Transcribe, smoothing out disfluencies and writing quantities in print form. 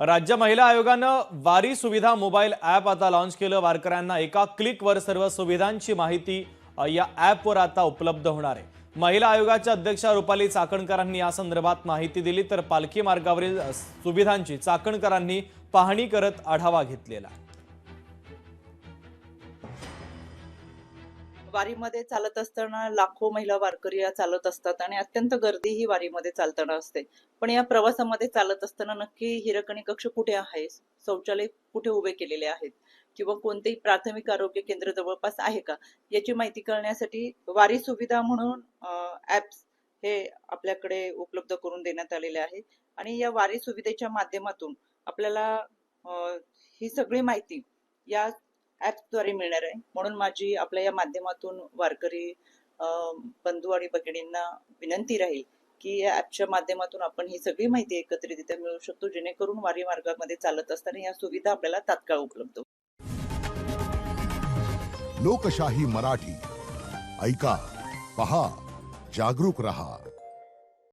राज्य महिला आयोगानं वारी सुविधा मोबाईल ॲप आता लॉन्च केलं। वारकऱ्यांना एका क्लिकवर सर्व सुविधांची माहिती या ॲपवर आता उपलब्ध होणार आहे। महिला आयोगाच्या अध्यक्षा रुपाली चाकणकरांनी या संदर्भात माहिती दिली, तर पालखी मार्गावरील सुविधांची चाकणकरांनी पाहणी करत आढावा घेतलेला। वारीमध्ये चालत असताना लाखो महिला वारकरी या चालत असतात आणि अत्यंत गर्दी ही वारीमध्ये चालताना असते। पण या प्रवासामध्ये चालत असताना नक्की हिरकणी कक्ष कुठे आहे, शौचालय कुठे उभे केलेले आहेत किंवा कोणतेही प्राथमिक आरोग्य केंद्र जवळपास आहे का, याची माहिती कळण्यासाठी वारी सुविधा म्हणून ॲप्स हे आपल्याकडे उपलब्ध करून देण्यात आलेले आहे। आणि या वारी सुविधेच्या माध्यमातून आपल्याला ही सगळी माहिती या ॲप्सद्वारे मिळणार आहे। म्हणून माझी आपल्या या माध्यमातून वारकरी बंधू आणि भगिनींना विनंती राहील की या ॲपच्या माध्यमातून आपण ही सगळी माहिती एकत्रितरित्या मिळवू शकतो, जेणेकरून वारी मार्गामध्ये चालत असताना या सुविधा आपल्याला तात्काळ उपलब्ध होतील। लोकशाही मराठी ऐका, पहा, जागरूक रहा।